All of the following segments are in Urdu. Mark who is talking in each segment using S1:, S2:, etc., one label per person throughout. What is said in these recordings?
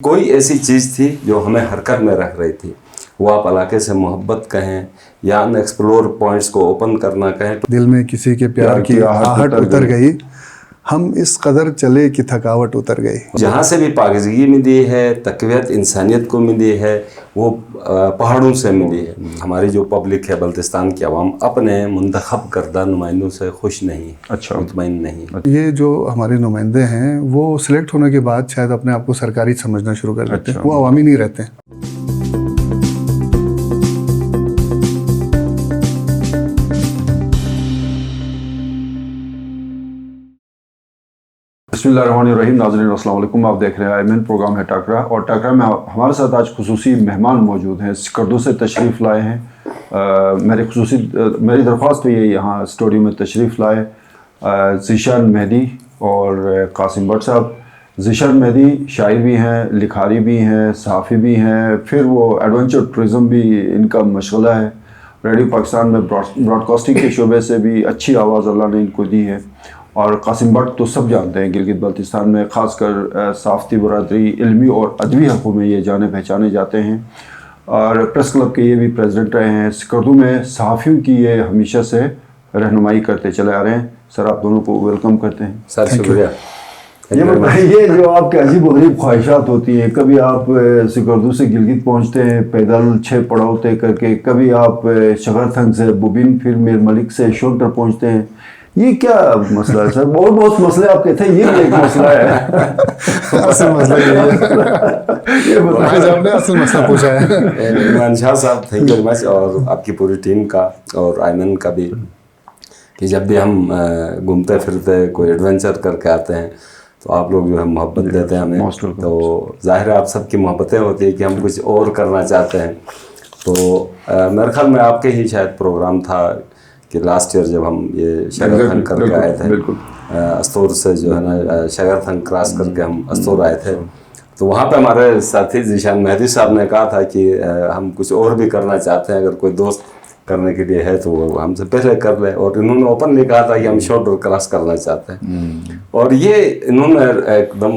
S1: کوئی ایسی چیز تھی جو ہمیں حرکت میں رکھ رہی تھی، وہ آپ علاقے سے محبت کہیں یا ان ایکسپلور پوائنٹس کو اوپن کرنا کہیں،
S2: دل میں کسی کے پیار کی آہٹ اتر گئی، ہم اس قدر چلے کہ تھکاوٹ اتر گئی۔
S1: جہاں سے بھی پاکیزگی ملی ہے، تقویت انسانیت کو ملی ہے، وہ پہاڑوں سے ملی ہے۔ ہماری جو پبلک ہے، بلتستان کی عوام اپنے منتخب کردہ نمائندوں سے خوش نہیں، مطمئن نہیں۔
S2: یہ جو ہمارے نمائندے ہیں وہ سلیکٹ ہونے کے بعد شاید اپنے آپ کو سرکاری سمجھنا شروع کر دیتے ہیں، وہ عوامی نہیں رہتے ہیں۔
S3: بسم اللہ الرحمن الرحیم۔ ناظرین السلام علیکم، آپ دیکھ رہے ہیں آئی مین پروگرام ہے ٹاکرا، اور ٹاکرا میں ہمارے ساتھ آج خصوصی مہمان موجود ہیں، سکردو سے تشریف لائے ہیں۔ میری درخواست تو یہ یہاں اسٹوڈیو میں تشریف لائے ذیشان مہدی اور قاسم بٹ صاحب۔ ذیشان مہدی شاعر بھی ہیں، لکھاری بھی ہیں، صحافی بھی ہیں، پھر وہ ایڈونچر ٹورزم بھی ان کا مشغلہ ہے۔ ریڈیو پاکستان میں براڈ کاسٹنگ کے شعبے سے بھی اچھی آواز اللہ نے ان کو دی ہے۔ اور قاسم بٹ تو سب جانتے ہیں، گلگت بلتستان میں خاص کر صحافتی برادری، علمی اور ادبی حلقوں میں یہ جانے پہچانے جاتے ہیں، اور پریس کلب کے یہ بھی پریزیڈنٹ رہے ہیں۔ سکردو میں صحافیوں کی یہ ہمیشہ سے رہنمائی کرتے چلے آ رہے ہیں۔ سر آپ دونوں کو ویلکم کرتے ہیں۔
S1: سر شکریہ۔
S3: یہ جو آپ کے عجیب و غریب خواہشات ہوتی ہیں، کبھی آپ سکردو سے گلگت پہنچتے ہیں پیدل 6 پڑاؤ طے کر کے، کبھی آپ شغرتھنگ سے بوبین، پھر میر ملک سے شونٹر پہنچتے ہیں، یہ کیا مسئلہ ہے سر؟ بہت مسئلے آپ کے تھے، یہ بھی ایک مسئلہ ہے۔
S2: اصل مسئلہ یہ بتائیں، آپ نے اصل مسئلہ پوچھا ہے۔
S1: عمران شاہ صاحب تھینک یو ویری مچ، اور آپ کی پوری ٹیم کا اور آئمن کا بھی، کہ جب بھی ہم گھومتے پھرتے کوئی ایڈونچر کر کے آتے ہیں تو آپ لوگ جو ہے محبت دیتے ہیں ہمیں، تو ظاہر ہے آپ سب کی محبتیں ہوتی ہیں کہ ہم کچھ اور کرنا چاہتے ہیں۔ تو میرے خیال میں آپ کے ہی شاید پروگرام تھا کہ لاسٹ ایئر جب ہم یہ شگرتھنگ کر کے آئے تھے، استور سے جو ہے نا شگرتھنگ کراس کر کے ہم استور آئے تھے، تو وہاں پہ ہمارے ساتھی ذیشان مہدی صاحب نے کہا تھا کہ ہم کچھ اور بھی کرنا چاہتے ہیں، اگر کوئی دوست کرنے کے لیے ہے تو وہ ہم سے پہلے کر لے، اور انہوں نے اوپنلی کہا تھا کہ ہم شولڈر کراس کرنا چاہتے ہیں، اور یہ انہوں نے ایک دم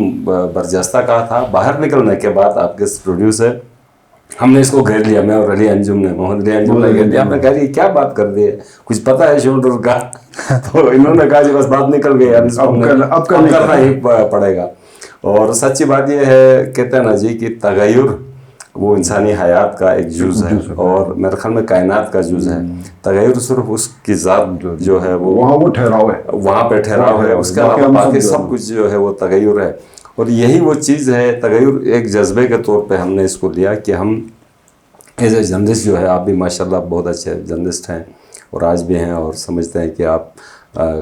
S1: برجستہ کہا تھا۔ باہر نکلنے کے بعد آپ کے اسٹوڈیو سے ہم نے اس کو گھیر لیا، میں اور علی انجم نے، محمد علی انجم نے گھیر لیا۔ ہم نے کہا یہ کیا بات کر دی ہے، کچھ پتہ ہے شولڈر کا؟ تو انہوں نے کہا جی بس بات نکل گئی، اب کرنا ہی پڑے گا۔ اور سچی بات یہ ہے، کہتے ہیں نا جی کہ تغیر وہ انسانی حیات کا ایک جز ہے، اور میرے خیال میں کائنات کا جز ہے۔ تغیر صرف اس کی ذات جو ہے وہ
S3: وہاں وہ ٹھہراؤ ہے،
S1: وہاں پہ ٹھہراؤ ہے، اس کے علاوہ باقی سب کچھ جو ہے وہ تغیر ہے۔ اور یہی وہ چیز ہے، تغیر ایک جذبے کے طور پہ ہم نے اس کو لیا کہ ہم ایز اے جرنلسٹ جو ہے، آپ بھی ماشاءاللہ بہت اچھے جرنلسٹ ہیں اور آج بھی ہیں، اور سمجھتے ہیں کہ آپ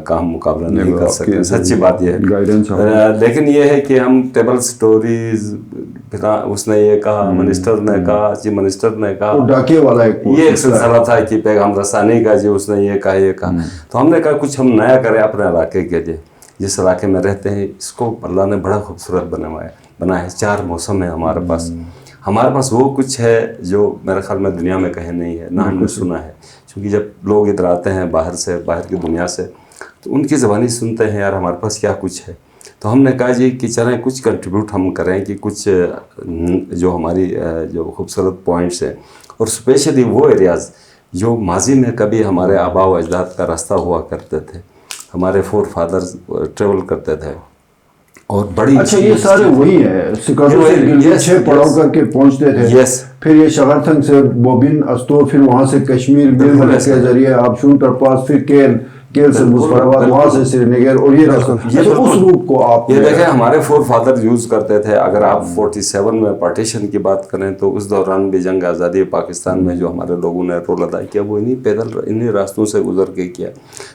S1: کا ہم مقابلہ نہیں کر سکتے، سچی بات یہ ہے۔ لیکن یہ ہے کہ ہم ٹیبل سٹوریز، اس نے یہ کہا، منسٹر نے کہا جی، منسٹر نے کہا،
S3: ڈاکے والا
S1: یہ ایک سلسلہ تھا کہ پیغام رسانی کا، جی اس نے یہ کہا یہ کہا، تو ہم نے کہا کچھ ہم نیا کریں اپنے علاقے کے لیے، جس علاقے میں رہتے ہیں اس کو اللہ نے بڑا خوبصورت بنا ہے۔ 4 موسم ہے ہمارے پاس وہ کچھ ہے جو میرے خیال میں دنیا میں کہیں نہیں ہے، نہ ہم نے سنا ہے، کیونکہ جب لوگ ادھر آتے ہیں باہر کی دنیا سے، تو ان کی زبانی سنتے ہیں، یار ہمارے پاس کیا کچھ ہے۔ تو ہم نے کہا جی کہ چلیں کچھ کنٹریبیوٹ ہم کریں، کہ کچھ جو ہماری جو خوبصورت پوائنٹس ہیں، اور اسپیشلی وہ ایریاز جو ماضی میں کبھی ہمارے آباء و اجداد کا راستہ ہوا کرتے تھے، ہمارے فور فادرز ٹریول کرتے تھے، اور بڑی
S3: اچھا یہ سارے وہی ہے، سکردو سے گلگت 6 پڑاؤ کر کے پہنچتے تھے، پھر یہ شغرتھنگ سے بوبین، استور، پھر وہاں سے کشمیر، میر ملک کے ذریعے آپ شونٹر پاس، پھر کیل سے مظفرآباد، وہاں سے سری نگر، اور یہ تو اس روٹ کو آپ
S1: یہ دیکھیں ہمارے فور فادر یوز کرتے تھے۔ اگر آپ 47 میں پارٹیشن کی بات کریں تو اس دوران بھی جنگ آزادی پاکستان میں جو ہمارے لوگوں نے رول ادا کیا وہ انہی راستوں سے گزر کے کیا۔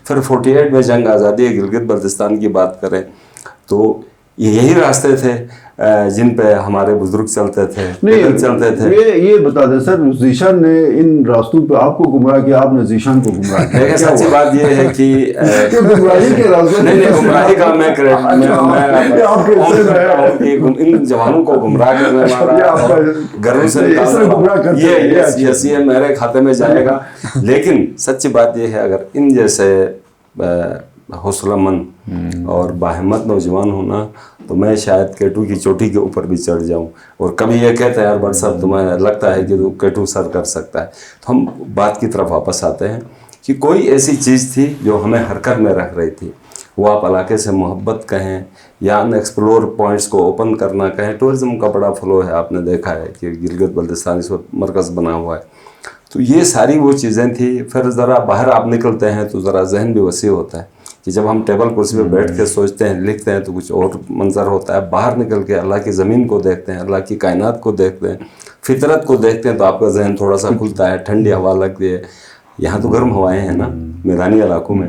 S1: پھر 48 میں جنگ آزادی گلگت بلتستان کی بات کریں تو یہی راستے تھے جن پہ ہمارے بزرگ چلتے تھے۔
S3: یہ بتا دیں سر، ذیشان نے ان راستوں پہ آپ کو گمراہ کیا، آپ نے ذیشان کو گمراہ کیا؟
S1: دیکھیں سچی بات یہ ہے کہ
S3: گمراہی کے راستے
S1: نہیں، گمراہی کا میں ان جوانوں کو گمراہ کرنے والا گھروں سے یہ میرے کھاتے میں جائے گا۔ لیکن سچی بات یہ ہے، اگر ان جیسے حوصلہ مند اور باہمت نوجوان ہونا تو میں شاید K2 کی چوٹی کے اوپر بھی چڑھ جاؤں. اور کبھی یہ کہتا ہے یار بٹ صاحب تمہیں لگتا ہے کہ تو K2 سر کر سکتا ہے. تو ہم بات کی طرف واپس آتے ہیں کہ کوئی ایسی چیز تھی جو ہمیں حرکت میں رکھ رہی تھی. وہ آپ علاقے سے محبت کہیں یا ان ایکسپلور پوائنٹس کو اوپن کرنا کہیں. ٹورزم کا بڑا فلو ہے, آپ نے دیکھا ہے کہ گلگت بلتستان اس وقت مرکز بنا ہوا ہے. تو یہ ساری وہ چیزیں تھیں. پھر ذرا باہر آپ نکلتے ہیں تو ذرا ذہن بھی وسیع ہوتا ہے کہ جب ہم ٹیبل کرسی پہ بیٹھ کے سوچتے ہیں لکھتے ہیں تو کچھ اور منظر ہوتا ہے. باہر نکل کے اللہ کی زمین کو دیکھتے ہیں, اللہ کی کائنات کو دیکھتے ہیں, فطرت کو دیکھتے ہیں تو آپ کا ذہن تھوڑا سا کھلتا ہے, ٹھنڈی ہوا لگتی ہے. یہاں تو گرم ہوائیں ہیں نا میدانی علاقوں میں,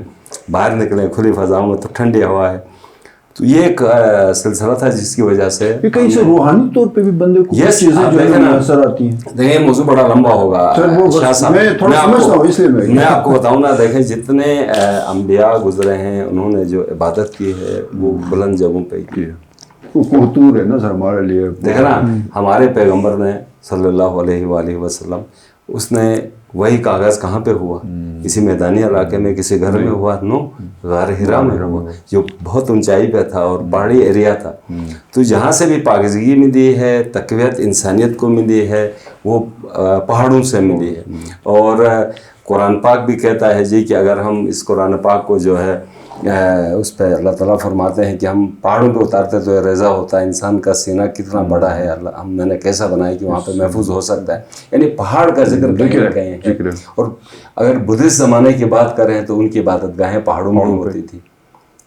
S1: باہر نکلیں کھلی فضاؤں میں تو ٹھنڈی ہوا ہے. تو یہ ایک سلسلہ تھا جس کی وجہ سے
S3: کہیں سے روحانی طور پہ بھی بندے کو
S1: یہ
S3: چیزیں جو ہے نظر آتی ہیں.
S1: دیکھیں موضوع بڑا لمبا ہوگا شاہ صاحب, میں آپ کو بتاؤں نا. دیکھیں جتنے انبیاء گزرے ہیں انہوں نے جو عبادت کی ہے وہ بلند جگہوں پہ کی ہے.
S3: وہ کوہتور ہے نا سر ہمارے لیے.
S1: دیکھیں نا ہمارے پیغمبر نے صلی اللہ علیہ وآلہ وسلم, اس نے وہی کاغذ کہاں پہ ہوا؟ کسی میدانی علاقے میں, کسی گھر میں ہوا؟ نو, غار حرا میں ہوا, جو بہت اونچائی پہ تھا اور پہاڑی ایریا تھا. تو جہاں سے بھی پاکیزگی ملی ہے, تقویت انسانیت کو ملی ہے, وہ پہاڑوں سے ملی ہے. اور قرآن پاک بھی کہتا ہے جی کہ اگر ہم اس قرآن پاک کو جو ہے اس پہ اللہ تعالیٰ فرماتے ہیں کہ ہم پہاڑوں پہ اتارتے تو ریزہ ہوتا ہے, انسان کا سینہ کتنا بڑا ہے, اللہ میں نے کیسا بنایا کہ وہاں پہ محفوظ ہو سکتا ہے. یعنی پہاڑ کا ذکر کہیں ہیں. اور اگر بدھسٹ زمانے کی بات کریں تو ان کی عبادت گاہیں پہاڑوں میں ہوتی تھی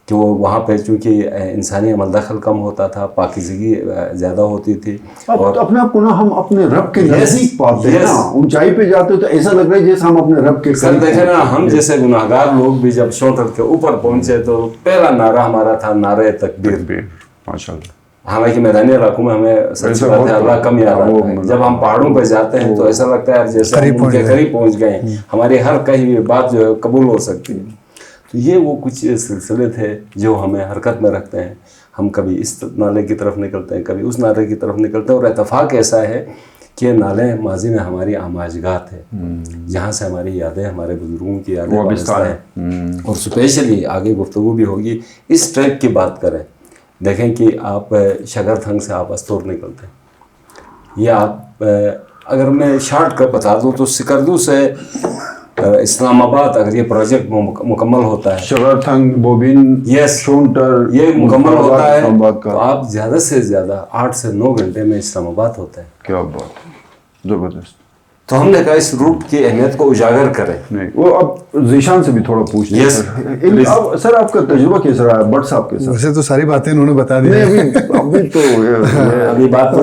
S1: کہ وہ وہاں پہ چونکہ انسانی عمل دخل کم ہوتا تھا, پاکیزگی زیادہ ہوتی تھی. اور
S3: اپنے آپ کو نا ہم اپنے رب کے نزدیک پاتے ہیں نا, اونچائی پہ جاتے تو ایسا لگ رہا ہے جیسے ہم اپنے رب کے
S1: سر دیکھیں نا, ہم جیسے گناہگار لوگ بھی جب شوٹر کے اوپر پہنچے تو پہلا نعرہ ہمارا تھا نعرہ تکبیر.
S3: ماشاءاللہ.
S1: حالانکہ میدانی علاقوں میں ہمیں سچ بات ہے اللہ کم یاد آتا ہے. جب ہم پہاڑوں پہ جاتے ہیں تو ایسا لگتا ہے جیسے ہم ان کے قریب پہنچ گئے ہیں, ہماری ہر کہی ہوئی بات جو ہے قبول ہو سکتی ہے. تو یہ وہ کچھ سلسلے تھے جو ہمیں حرکت میں رکھتے ہیں. ہم کبھی اس نالے کی طرف نکلتے ہیں, کبھی اس نالے کی طرف نکلتے ہیں. اور اتفاق ایسا ہے کہ نالے ماضی میں ہماری آماجگاہ تھے, جہاں سے ہماری یادیں, ہمارے بزرگوں کی یادیں وابستہ ہیں. اور اسپیشلی آگے گفتگو بھی ہوگی اس ٹریک کی بات کریں. دیکھیں کہ آپ شگرتھنگ سے آپ استور نکلتے ہیں, یا آپ اگر میں شارٹ کٹ بتا دوں تو سکردو سے اسلام آباد اگر یہ پروجیکٹ مکمل ہوتا ہے,
S3: شگرتھنگ, بوبین, شونٹر,
S1: یہ مکمل ہوتا ہے تو آپ زیادہ سے زیادہ 8 سے 9 گھنٹے میں اسلام آباد ہوتا ہے.
S3: کیا بات ہے, زبردست.
S1: تو ہم نے کہا اس روٹ کی اہمیت کو اجاگر کریں.
S3: نہیں وہ اب ذیشان سے بھی تھوڑا پوچھ لیں. سر آپ کا تجربہ کیسا رہا ہے بٹ صاحب کے ساتھ؟
S2: ویسے تو ساری باتیں انہوں نے بتا دی.
S3: ابھی تو
S1: ابھی بات تو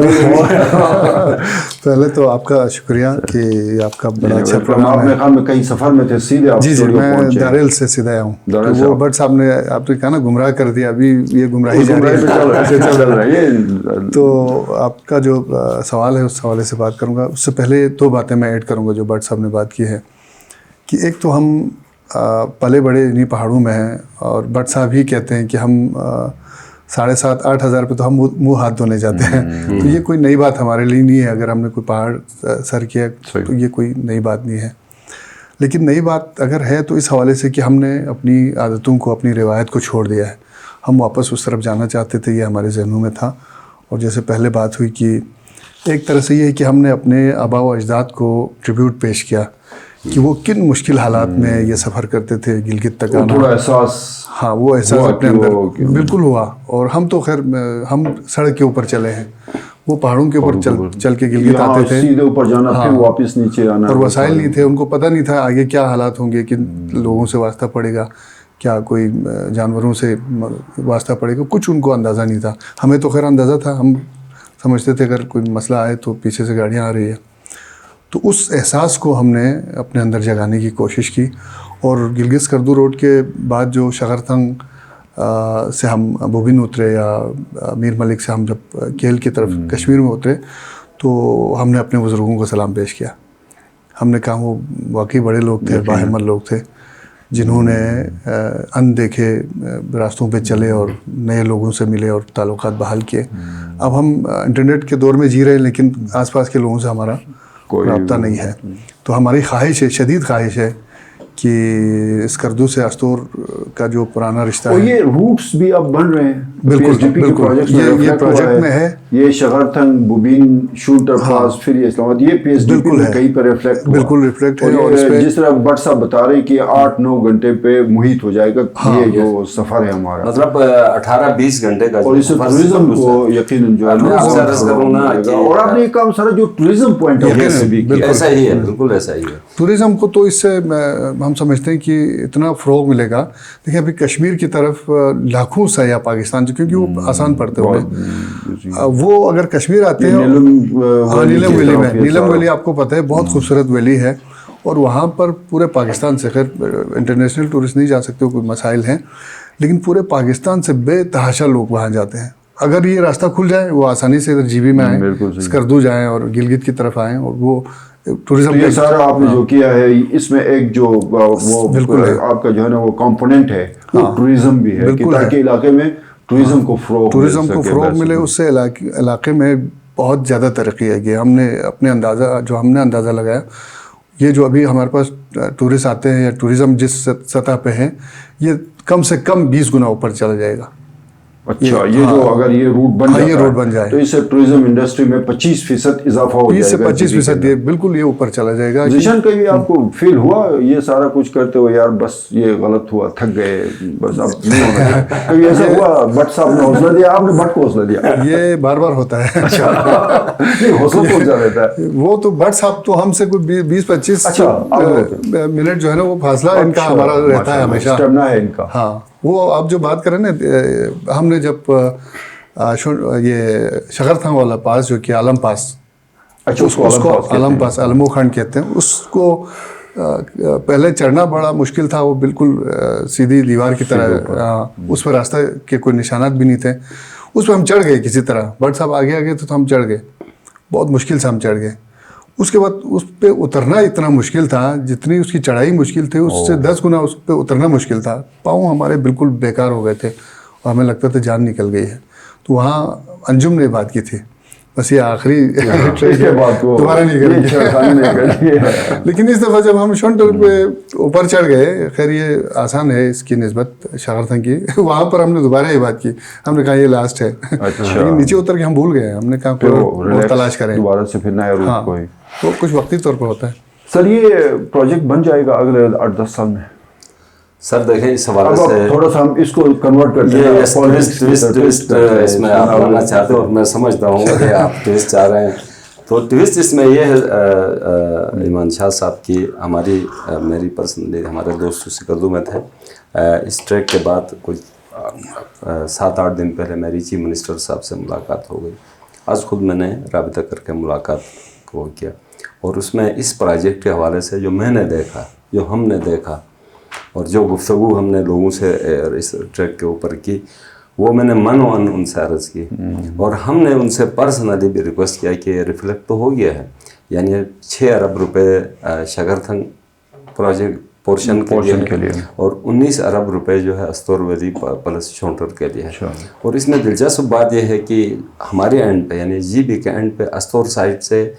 S2: پہلے تو آپ کا شکریہ کہ آپ کا بڑا اچھا پروگرام ہے.
S3: آپ نے کہا میں کہیں سفر میں تھے سیدھے آپ
S2: جی میں داریل سے سیدھا آیا ہوں. وہ بٹ صاحب نے آپ نے کہا نا گمراہ کر دیا, ابھی یہ گمراہی جاری ہے. تو آپ کا جو سوال ہے اس حوالے سے بات کروں گا. اس سے پہلے 2 باتیں میں ایڈ کروں گا جو بٹ صاحب نے بات کی ہے کہ ایک تو ہم پلے بڑے انہیں پہاڑوں میں ہیں, اور بٹ صاحب ہی کہتے ہیں کہ ہم 7,500-8 ہزار پہ تو ہم منہ ہاتھ دھونے جاتے ہیں. تو یہ کوئی نئی بات ہمارے لیے نہیں ہے. اگر ہم نے کوئی پہاڑ سر کیا تو یہ کوئی نئی بات نہیں ہے. لیکن نئی بات اگر ہے تو اس حوالے سے کہ ہم نے اپنی عادتوں کو, اپنی روایت کو چھوڑ دیا ہے. ہم واپس اس طرف جانا چاہتے تھے, یہ ہمارے ذہنوں میں تھا. اور جیسے پہلے بات ہوئی کہ ایک طرح سے یہ ہے کہ ہم نے اپنے آباء و اجداد کو ٹریبیوٹ پیش کیا کہ وہ کن مشکل حالات میں یہ سفر کرتے تھے گلگت تک آنا.
S3: تھوڑا احساس,
S2: ہاں وہ احساس اپنے اندر بالکل ہوا. اور ہم تو خیر ہم سڑک کے اوپر چلے ہیں, وہ پہاڑوں کے اوپر چل کے گلگت آتے تھے,
S3: سیدھے اوپر جانا پھر واپس نیچے آنا.
S2: اور وسائل نہیں تھے, ان کو پتہ نہیں تھا آگے کیا حالات ہوں گے, کن لوگوں سے واسطہ پڑے گا, کیا کوئی جانوروں سے واسطہ پڑے گا, کچھ ان کو اندازہ نہیں تھا. ہمیں تو خیر اندازہ تھا, ہم سمجھتے تھے اگر کوئی مسئلہ آئے تو پیچھے سے گاڑیاں آ رہی ہے. تو اس احساس کو ہم نے اپنے اندر جگانے کی کوشش کی. اور گلگت سکردو روڈ کے بعد جو شگرتھنگ سے ہم بوبین اترے, یا میر ملک سے ہم جب کیل کی طرف کشمیر میں اترے, تو ہم نے اپنے بزرگوں کو سلام پیش کیا. ہم نے کہا وہ واقعی بڑے لوگ تھے, باہمت لوگ تھے, جنہوں نے اندیکھے راستوں پہ چلے اور نئے لوگوں سے ملے اور تعلقات بحال کیے. اب ہم انٹرنیٹ کے دور میں جی رہے ہیں, لیکن آس پاس کے لوگوں سے ہمارا رابطہ نہیں ہے. تو ہماری خواہش ہے, شدید خواہش ہے کہ اسکردو سے استور کا جو پرانا رشتہ
S3: اور
S2: ہے
S3: یہ روٹس بھی اب بن رہے ہیں
S2: بالکل
S3: پروجیکٹ
S2: یہ پروجیکٹ میں ہے.
S3: یہ شگرتھنگ بوبین شوٹر پاس پھر یہ اسلام آباد یہ پی ایس ڈی پی میں کہیں پر ریفلیکٹ
S2: بالکل ریفلیکٹ ہے. اور
S3: جس طرح بٹ صاحب بتا رہے کہ 8-9 گھنٹے پہ محیط ہو جائے گا یہ جو سفر ہے ہمارا,
S1: مطلب 18-20 گھنٹے کا,
S3: اور اس سے ٹورزم کو یقیناً جو ہے. اور آپ نے ایک کام سارا جو ٹورزم پوائنٹ
S1: ایسا ہی ہے, بالکل ایسا ہی ہے.
S2: ٹورزم کو تو اس سے ہم سمجھتے ہیں کہ اتنا فروغ ملے گا. دیکھیں ابھی کشمیر کی طرف لاکھوں سیاح پاکستان سے, کیونکہ وہ آسان پڑتے ہوئے وہ اگر کشمیر آتے ہیں, نیلم ویلی میں, نیلم ویلی آپ کو پتہ ہے بہت خوبصورت ویلی ہے, اور وہاں پر پورے پاکستان سے, خیر انٹرنیشنل ٹورسٹ نہیں جا سکتے, کوئی مسائل ہیں, لیکن پورے پاکستان سے بے تحاشا لوگ وہاں جاتے ہیں. اگر یہ راستہ کھل جائے وہ آسانی سے ادھر جی بی میں آئیں, اسکردو جائیں اور گلگت کی طرف آئیں, اور وہ ٹورزم
S3: یہ سارا آپ نے جو کیا ہے اس میں ایک جو وہ آپ کا جو ہے نا وہ کمپوننٹ ہے وہ ٹورزم بھی ہے, تاکہ علاقے میں ٹورزم کو
S2: فروغ ملے. اس سے علاقے میں بہت زیادہ ترقی ہے. کہ ہم نے اپنے اندازہ لگایا, یہ جو ابھی ہمارے پاس ٹورسٹ آتے ہیں یا ٹورزم جس سطح پہ ہیں, یہ کم سے کم 20 گنا اوپر چلا جائے گا.
S3: اچھا, یہ جو اگر یہ روٹ بن جائے تو اس سے ٹورزم انڈسٹری میں 25% اضافہ ہو جائے گا.
S2: 25% یہ بالکل یہ اوپر چلا جائے گا.
S3: ذیشان کبھی آپ کو فیل ہوا یہ سارا کچھ کرتے ہوئے یار بس یہ غلط ہوا, تھک گئے, بس اب نہیں ہونا ہے, کبھی ایسا ہوا بٹ صاحب نے حوصلہ دیا, آپ نے بٹ کو حوصلہ دیا؟
S2: یہ بار بار ہوتا ہے.
S3: حوصلہ کون سا رہتا ہے؟
S2: وہ تو بٹ صاحب تو ہم سے کوئی 20-25 منٹ جو ہے نا وہ فاصلہ ان کا ہمارا رہتا ہے ہمیشہ,
S3: اسٹیمنا ہے ان کا.
S2: ہاں, وہ آپ جو بات کریں نا, ہم نے جب یہ شگرتھنگ والا پاس جو کہ عالم پاس, اس کو عالم پاس علمو خان کہتے ہیں, اس کو پہلے چڑھنا بڑا مشکل تھا. وہ بالکل سیدھی دیوار کی طرح, اس پہ راستہ کے کوئی نشانات بھی نہیں تھے. اس پہ ہم چڑھ گئے کسی طرح, بٹ صاحب آگے تو ہم چڑھ گئے, بہت مشکل سے ہم چڑھ گئے. اس کے بعد اس پہ اترنا اتنا مشکل تھا, جتنی اس کی چڑھائی مشکل تھی اس سے 10 گنا اس پہ اترنا مشکل تھا. پاؤں ہمارے بالکل بیکار ہو گئے تھے اور ہمیں لگتا تھا جان نکل گئی ہے. تو وہاں انجم نے بات کی تھی, بس یہ آخری دوبارہ نہیں کریں گے. لیکن اس دفعہ جب ہم شونٹر پہ اوپر چڑھ گئے, خیر یہ آسان ہے اس کی نسبت شگرتھنگ کی, وہاں پر ہم نے دوبارہ یہ بات کی, ہم نے کہا یہ لاسٹ ہے. لیکن نیچے اتر کے ہم بھول گئے, ہم نے کہا کوئی تلاش کریں
S3: دوبارہ سے, پھر نیا روٹ کوئی
S2: وہ کچھ وقتی طور پر ہوتا ہے.
S3: سر یہ پروجیکٹ بن جائے گا اگلے 8-10 سال میں؟
S1: سر دیکھیں اس حوالے سے
S3: تھوڑا سا ہم اس کو کنورٹ کرتے ہیں,
S1: اس میں آپ بننا چاہتے ہو, اور میں سمجھتا ہوں کہ آپ ٹویسٹ چاہ رہے ہیں. تو ٹویسٹ اس میں یہ ہے ایمان شاہ صاحب کی, میری پرسنلی ہمارے دوست سکردو میں تھے. اس ٹریک کے بعد کچھ 7-8 دن پہلے میری چیف منسٹر صاحب سے ملاقات ہو گئی. آج خود میں نے رابطہ کر کے ملاقات کو کیا, اور اس میں اس پروجیکٹ کے حوالے سے جو میں نے دیکھا, جو ہم نے دیکھا, اور جو گفتگو ہم نے لوگوں سے اس ٹریک کے اوپر کی, وہ میں نے من و ان سے عرض کی. اور ہم نے ان سے پرسنلی بھی ریکویسٹ کیا کہ ریفلیکٹ تو ہو گیا ہے, یعنی 6 ارب روپے شگرتھنگ پروجیکٹ پورشن کے لیے, اور 19 ارب روپے جو ہے استور ویلی پلس شونٹر کے لیے ہے. اور اس میں دلچسپ بات یہ ہے کہ ہمارے اینڈ پہ, یعنی جی بی کے اینڈ پہ استور سائڈ سے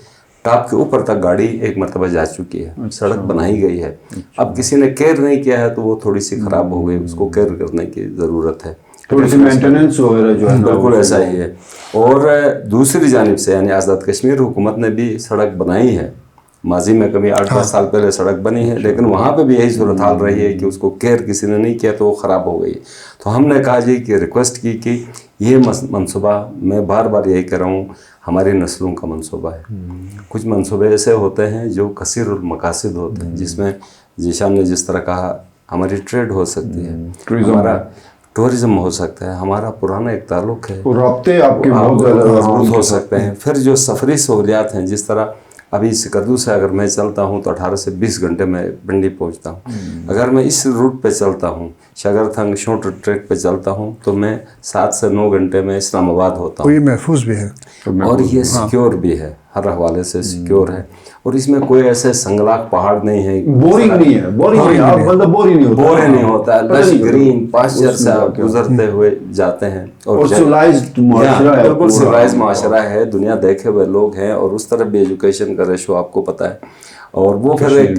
S1: ٹاپ کے اوپر تک گاڑی ایک مرتبہ جا چکی ہے, سڑک بنائی گئی ہے. اب کسی نے کیئر نہیں کیا ہے تو وہ تھوڑی سی خراب ہو گئی, اس کو کیئر کرنے کی ضرورت ہے,
S3: تھوڑی سی مینٹیننس وغیرہ جو ہے.
S1: بالکل ایسا ہی ہے. اور دوسری جانب سے یعنی آزاد کشمیر حکومت نے بھی سڑک بنائی ہے, ماضی میں کبھی 8-10 سال پہلے سڑک بنی ہے, لیکن وہاں پہ بھی یہی صورتحال رہی ہے کہ اس کو کیئر کسی نے نہیں کیا تو وہ خراب ہو گئی. تو ہم نے کہا جی کہ ریکویسٹ کی کہ یہ منصوبہ, میں بار بار یہی کہہ رہا ہوں, ہماری نسلوں کا منصوبہ ہے. کچھ منصوبے ایسے ہوتے ہیں جو کثیر المقاصد ہوتے ہیں, جس میں ذیشان نے جس طرح کہا ہماری ٹریڈ ہو سکتی ہے, ہمارا ٹورزم ہو سکتا ہے, ہمارا پرانا ایک تعلق ہے,
S3: رابطے آپ کے
S1: مضبوط ہو سکتے ہیں. پھر جو سفری سہولیات ہیں, جس طرح ابھی سکردو سے اگر میں چلتا ہوں تو 18 سے 20 گھنٹے میں پنڈی پہنچتا ہوں. اگر میں اس روٹ پہ چلتا ہوں, شگرتھنگ شونٹر ٹریک پہ چلتا ہوں, تو میں 7 سے 9 گھنٹے میں اسلام آباد ہوتا ہوں.
S2: یہ محفوظ بھی ہے
S1: اور یہ سیکیور بھی ہے, ہر حوالے سے سیکیور ہے. اور اس میں کوئی ایسے سنگلاق پہاڑ نہیں ہے,
S3: بورنگ نہیں ہے,
S1: بورنگ نہیں ہوتا, لش گرین پاسچر سے آپ گزرتے ہوئے جاتے ہیں. اور بالکل سویلائز معاشرہ ہے, دنیا دیکھے ہوئے لوگ ہیں, اور اس طرف بھی ایجوکیشن کا ریشو آپ کو پتہ ہے. اور وہ پھر ایک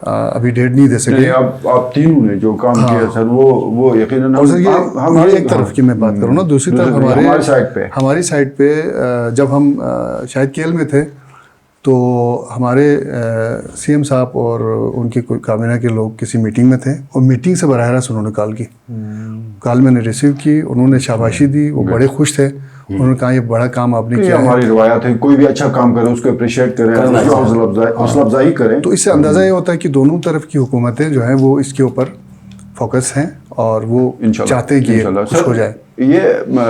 S2: ابھی ڈیٹ نہیں دے سکے.
S3: آپ تینوں نے جو کام کیا سر وہ یقیناً.
S2: اور سر یہ ایک طرف کی میں بات کروں نا, دوسری طرف ہماری سائڈ پہ جب ہم شاید کیل میں تھے تو ہمارے سی ایم صاحب اور ان کی کوئی کابینہ کے لوگ کسی میٹنگ میں تھے, اور میٹنگ سے براہ راست انہوں نے کال کی. کال میں نے ریسیو کی, انہوں نے شاباشی دی, وہ بڑے خوش تھے. انہوں نے کہا یہ بڑا کام آپ نے کیا ہے.
S3: ہماری روایت ہے کوئی بھی اچھا کام کرے اس کو اپریشیٹ کریں, حوصلہ افزائی کریں.
S2: تو اس سے اندازہ یہ ہوتا ہے کہ دونوں طرف کی حکومتیں جو ہیں وہ اس کے اوپر فوکس ہیں اور وہ چاہتے ہیں کہ یہ کچھ ہو جائے.
S3: یہ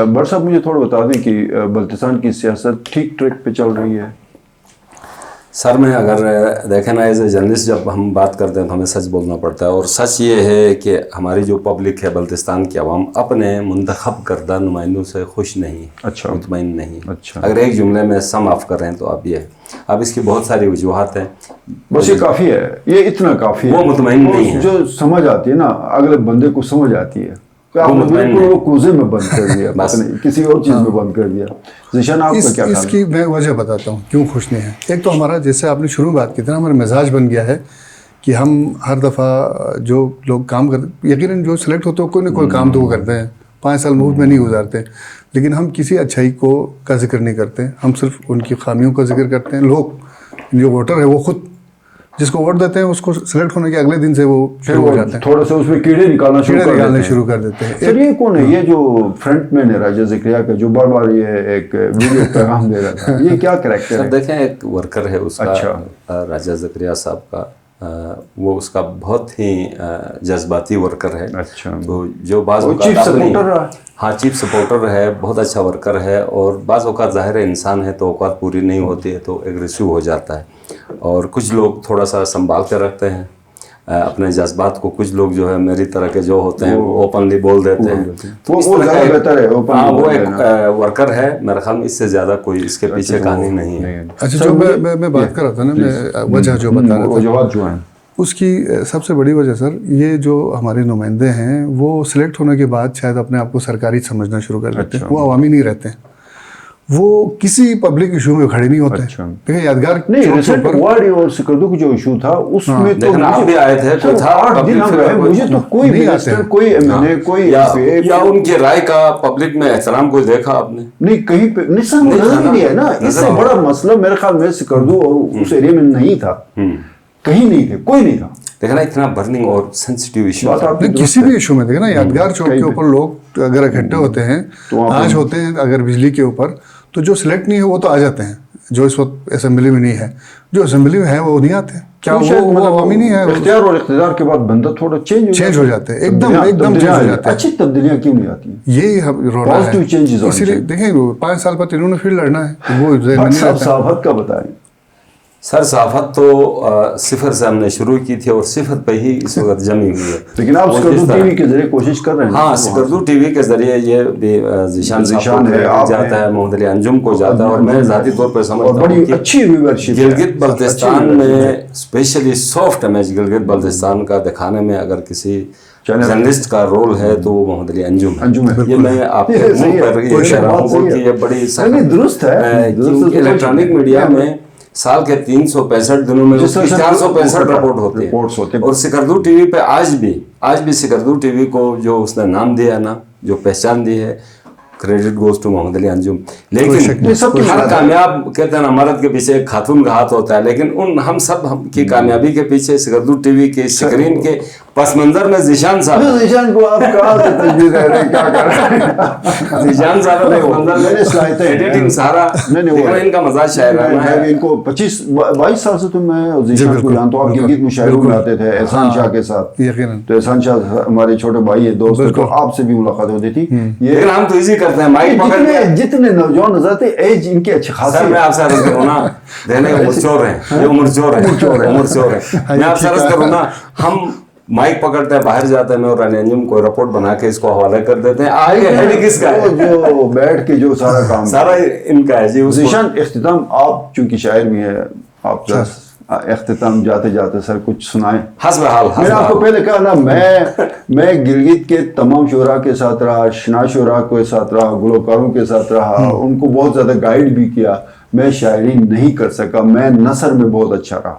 S3: بٹ صاحب مجھے تھوڑا بتا دیں کہ بلتستان کی سیاست ٹھیک ٹریک پہ چل رہی ہے؟
S1: سر میں اگر دیکھیں نا ایز اے جرنلسٹ جب ہم بات کرتے ہیں تو ہمیں سچ بولنا پڑتا ہے, اور سچ یہ ہے کہ ہماری جو پبلک ہے بلتستان کی عوام اپنے منتخب کردہ نمائندوں سے خوش نہیں,
S3: اچھا
S1: مطمئن نہیں.
S3: اچھا
S1: اگر ایک جملے میں سم آف کر رہے ہیں تو اب یہ ہے, اب اس کی بہت ساری وجوہات ہیں,
S3: بس یہ کافی ہے, یہ اتنا کافی ہے.
S1: وہ مطمئن نہیں ہے,
S3: جو سمجھ آتی ہے نا اگلے بندے کو سمجھ آتی ہے. وہ کوزے میں بند کر دیا, کسی اور چیز میں بند کر دیا. ذیشان آپ کا کیا خیال ہے؟
S2: اس کی میں وجہ بتاتا ہوں کیوں خوش نہیں ہے. ایک تو ہمارا جیسے آپ نے شروع میں بات کی تھی نا, ہمارا مزاج بن گیا ہے کہ ہم ہر دفعہ جو لوگ کام کرتے, یقیناً جو سلیکٹ ہوتے ہیں کوئی نہ کوئی کام تو وہ کرتے ہیں, 5 سال مفت میں نہیں گزارتے, لیکن ہم کسی اچھائی کا ذکر نہیں کرتے, ہم صرف ان کی خامیوں کا ذکر کرتے ہیں. لوگ جو ووٹر ہے وہ خود جس کو ووٹ دیتے ہیں اس کو سلیکٹ ہونے کے اگلے دن سے وہ شروع ہو جاتے ہیں,
S3: تھوڑا سا اس میں کیڑے نکالنا
S2: شروع کر دیتے ہیں.
S3: سر یہ کون ہے یہ جو فرنٹ مین ہے راجہ زکریا کا, جو بار بار یہ ایک ویڈیو پیغام دے رہا تھا, یہ کیا کریکٹر ہے؟
S1: دیکھیں ایک ورکر ہے اس کا, راجہ زکریا صاحب کا, وہ اس کا بہت ہی جذباتی ورکر ہے.
S3: اچھا,
S1: تو جو بعض
S3: چیف سپورٹر رہا.
S1: ہاں چیف سپورٹر ہے, بہت اچھا ورکر ہے, اور بعض اوقات ظاہر انسان ہے تو اوقات پوری نہیں ہوتی ہے تو ایگریسو ہو جاتا ہے, اور کچھ لوگ تھوڑا سا سنبھال کے رکھتے ہیں اپنے جذبات کو. کچھ لوگ جو ہے میری طرح کے جو ہوتے ہیں وہ اوپنلی بول دیتے ہیں.
S3: وہ زیادہ بہتر ہے,
S1: ہاں وہ ایک ورکر ہے, میرا خیال میں اس سے زیادہ کوئی اس کے پیچھے کہانی نہیں ہے.
S2: اچھا جو میں بات کر رہا تھا نا, میں وجہ جو بتا رہا تھا اس کی سب سے بڑی وجہ سر یہ جو ہمارے نمائندے ہیں وہ سلیکٹ ہونے کے بعد شاید اپنے آپ کو سرکاری سمجھنا شروع کر دیتے ہیں. وہ عوامی نہیں رہتے ہیں, وہ کسی پبلک ایشو میں کھڑے نہیں ہوتے. دیکھیں یادگار
S3: نہیں اور سکردو کا جو ایشو تھا اس میں تو
S1: آپ بھی آئے تھے,
S3: مجھے تو کوئی منسٹر کوئی ایم ایل اے کوئی
S1: یا ان کی رائے کا پبلک میں احترام کوئی دیکھا آپ نے؟
S3: نہیں کہیں پہ نہیں ہے نا. اس سے بڑا مسئلہ میرے خیال میں سکردو اور اس ایریا میں نہیں تھا, کہیں نہیں تھے, کوئی نہیں تھا.
S1: دیکھنا اتنا برننگ اور سینسٹیو ایشو
S2: کسی بھی ایشو میں دیکھنا, یادگار چوک کے اوپر لوگ اگر اکٹھے ہوتے ہیں, آج ہوتے ہیں اگر بجلی کے اوپر, تو جو سلیکٹ نہیں ہے وہ تو آ جاتے ہیں, جو اس وقت اسمبلی میں نہیں ہے, جو اسمبلی میں ہے وہ نہیں آتے. کیا وہ عوامی نہیں ہے؟
S3: اختیار اور اقتدار کے بعد بندہ تھوڑا چینج
S2: ہو جاتے ہیں, ایک دم چینج ہو جاتے ہیں.
S3: اچھی تبدیلیاں کیوں نہیں آتی؟
S2: یہی رونا ہے. اسی لیے دیکھیں 5 سال بعد انہوں نے پھر لڑنا ہے, وہ
S3: صحافت کا بتائیں.
S1: سر صحافت تو صفر سے ہم نے شروع کی تھی اور صفر پہ ہی اس وقت جمی ہوئی ہے.
S3: لیکن آپ سکردو ٹی وی کے ذریعے کوشش کر رہے ہیں.
S1: ہاں سکردو ٹی وی کے ذریعے یہ بھی ذیشان جاتا ہے, محمد علی انجم کو جاتا ہے, اور میں ذاتی طور پہ سمجھتا ہوں کہ
S3: اچھی ویورشپ
S1: گلگت بلتستان میں specially soft image Gilgit Baltistan کا دکھانے میں اگر کسی جرنلسٹ کا رول ہے تو وہ محمد علی انجم ہے. یہ میں آپ کے منہ پر یہ کہہ رہا ہوں کہ یہ بڑی
S3: درست ہے,
S1: کیونکہ الیکٹرانک میڈیا میں سال کے 365 دنوں میں 465 رپورٹ ہوتے ہیں, اور سکردو ٹی وی پہ آج بھی سکردو ٹی وی کو جو اس نے نام دیا نا, جو پہچان دی ہے, کریڈٹ گوز ٹو محمد علی انجم. لیکن ہر کامیاب کہتے ہیں نا مرد کے پیچھے ایک خاتون کا ہاتھ ہوتا ہے, لیکن ہم سب کی کامیابی کے پیچھے سکردو ٹی وی کے اسکرین کے پس منظر میں ذیشان صاحب
S3: کو آپ کہاں سے تجویز کر رہے ہیں, کیا کر رہے ہیں؟
S1: ذیشان صاحب نے منظر ایڈیٹنگ سارا ان کا مزاج شاعرانہ ہے.
S3: ان کو 22 سال سے تو میں ذیشان کو جانتا ہوں. آپ گلگت مشاعروں میں آتے تھے احسان شاہ کے ساتھ, تو احسان شاہ ہمارے چھوٹے بھائی ہے, دوست, تو آپ سے بھی ملاقات ہوتی تھی.
S1: لیکن ہم تو ایزی کرتے ہیں, مائک پکڑ
S3: جتنے نوجوان نظر آتے ایج ان کی اچھی خاصی.
S1: میں آپ سے عرض کروں نا, دینے عمر چور ہیں, یہ عمر چور ہے. میں آپ سے عرض کروں نا, ہم مائک پکڑتے ہیں, باہر جاتے ہیں, میں اور علی انجم کو رپورٹ بنا کے اس کو حوالے کر دیتے ہیں. آگے ہیڈ کس کا ہے؟
S3: جو بیٹھ کے جو سارا کام
S1: سارا ان کا ہے. جی
S3: ذیشان اختتام, آپ چونکہ شاعر بھی ہیں, آپ اختتام جاتے جاتے سر کچھ سنائیں.
S1: حسب حال.
S3: میں نے آپ کو پہلے کہا نا, میں گلگت کے تمام شعراء کے ساتھ رہا, شنا شعراء کے ساتھ رہا, گلوکاروں کے ساتھ رہا, ان کو بہت زیادہ گائیڈ بھی کیا. میں شاعری نہیں کر سکا, میں نثر میں بہت اچھا رہا.